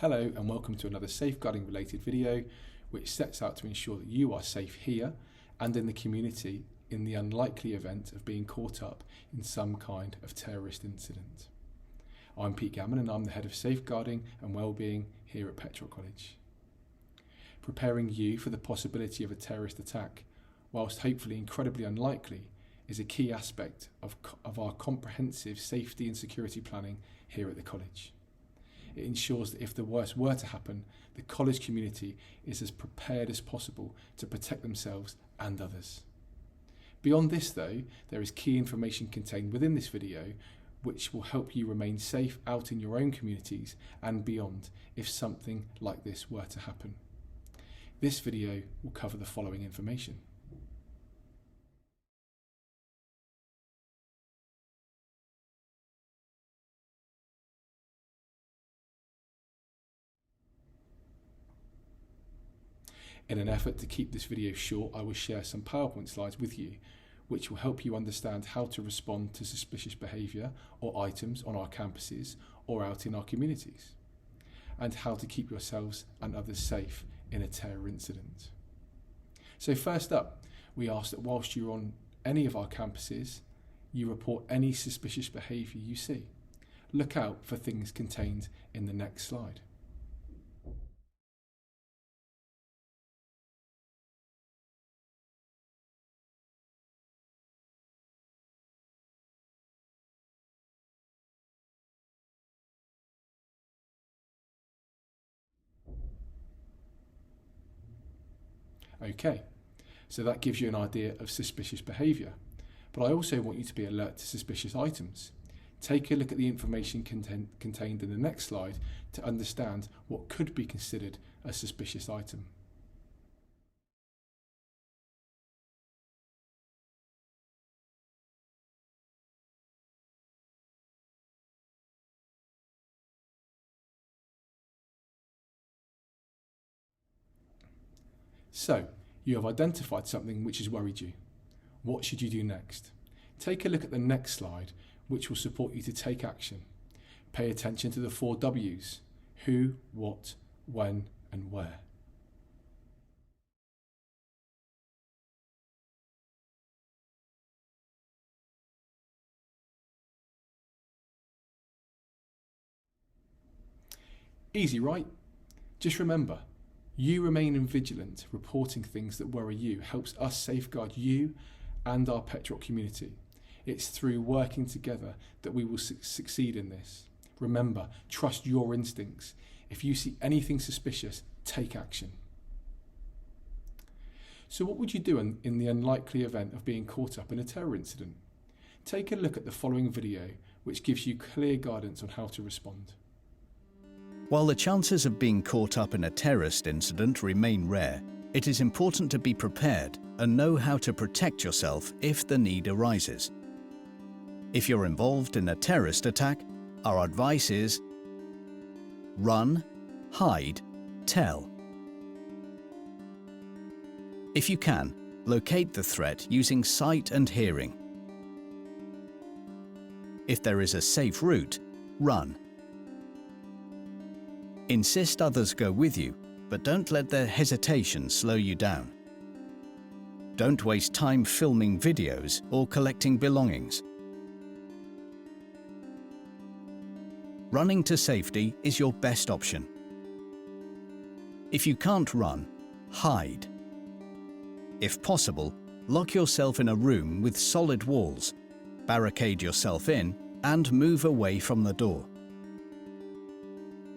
Hello and welcome to another safeguarding related video which sets out to ensure that you are safe here and in the community in the unlikely event of being caught up in some kind of terrorist incident. I'm Pete Gammon and I'm the Head of Safeguarding and Wellbeing here at Petrock College. Preparing you for the possibility of a terrorist attack, whilst hopefully incredibly unlikely, is a key aspect of our comprehensive safety and security planning here at the college. It ensures that if the worst were to happen, the college community is as prepared as possible to protect themselves and others. Beyond this though, there is key information contained within this video which will help you remain safe out in your own communities and beyond if something like this were to happen. This video will cover the following information. In an effort to keep this video short, I will share some PowerPoint slides with you, which will help you understand how to respond to suspicious behaviour or items on our campuses or out in our communities, and how to keep yourselves and others safe in a terror incident. So first up, we ask that whilst you're on any of our campuses, you report any suspicious behaviour you see. Look out for things contained in the next slide. Okay, so that gives you an idea of suspicious behaviour, but I also want you to be alert to suspicious items. Take a look at the information contained in the next slide to understand what could be considered a suspicious item. So, you have identified something which has worried you. What should you do next? Take a look at the next slide, which will support you to take action. Pay attention to the 4 W's: who, what, when, and where. Easy, right? Just remember, you remaining vigilant, reporting things that worry you helps us safeguard you and our Petrock community. It's through working together that we will succeed in this. Remember, trust your instincts. If you see anything suspicious, take action. So what would you do in the unlikely event of being caught up in a terror incident? Take a look at the following video, which gives you clear guidance on how to respond. While the chances of being caught up in a terrorist incident remain rare, it is important to be prepared and know how to protect yourself if the need arises. If you're involved in a terrorist attack, our advice is: run, hide, tell. If you can, locate the threat using sight and hearing. If there is a safe route, run. Insist others go with you, but don't let their hesitation slow you down. Don't waste time filming videos or collecting belongings. Running to safety is your best option. If you can't run, hide. If possible, lock yourself in a room with solid walls, barricade yourself in, and move away from the door.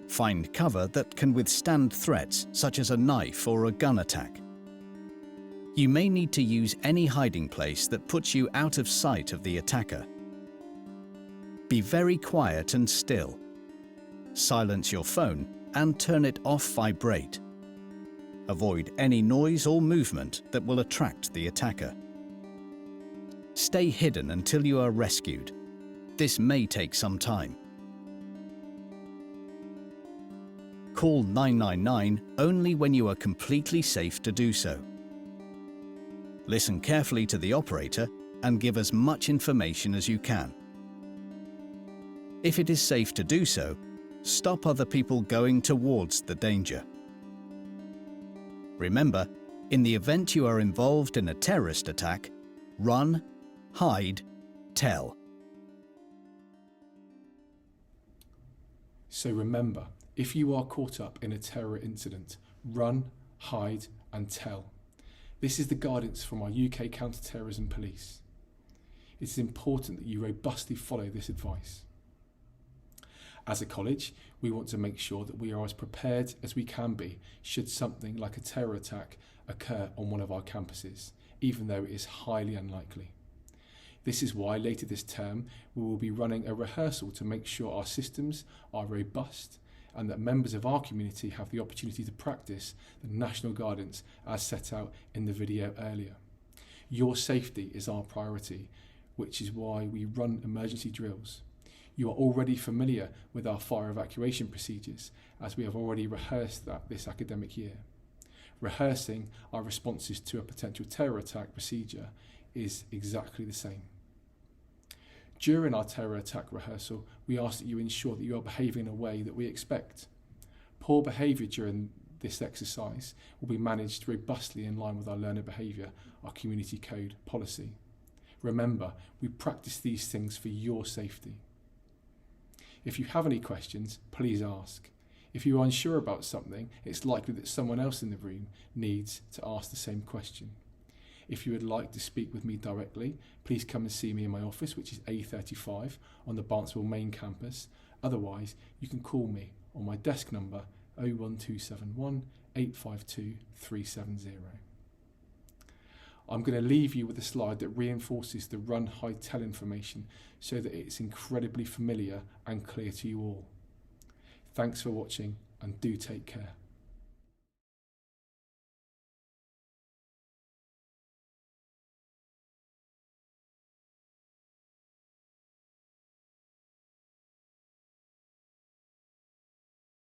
Find cover that can withstand threats such as a knife or a gun attack. You may need to use any hiding place that puts you out of sight of the attacker. Be very quiet and still. Silence your phone and turn it off vibrate. Avoid any noise or movement that will attract the attacker. Stay hidden until you are rescued. This may take some time. Call 999 only when you are completely safe to do so. Listen carefully to the operator and give as much information as you can. If it is safe to do so, stop other people going towards the danger. Remember, in the event you are involved in a terrorist attack, run, hide, tell. So remember, if you are caught up in a terror incident, run, hide and tell. This is the guidance from our UK counter-terrorism police. It is important that you robustly follow this advice. As a college, we want to make sure that we are as prepared as we can be should something like a terror attack occur on one of our campuses, even though it is highly unlikely. This is why later this term we will be running a rehearsal to make sure our systems are robust and that members of our community have the opportunity to practice the national guidance as set out in the video earlier. Your safety is our priority, which is why we run emergency drills. You are already familiar with our fire evacuation procedures, as we have already rehearsed that this academic year. Rehearsing our responses to a potential terror attack procedure is exactly the same. During our terror attack rehearsal, we ask that you ensure that you are behaving in a way that we expect. Poor behaviour during this exercise will be managed robustly in line with our learner behaviour, our community code policy. Remember, we practice these things for your safety. If you have any questions, please ask. If you are unsure about something, it's likely that someone else in the room needs to ask the same question. If you would like to speak with me directly, please come and see me in my office, which is A35 on the Barntsville main campus. Otherwise, you can call me on my desk number 01271 852 370. I'm going to leave you with a slide that reinforces the run, hide, tell information so that it's incredibly familiar and clear to you all. Thanks for watching and do take care.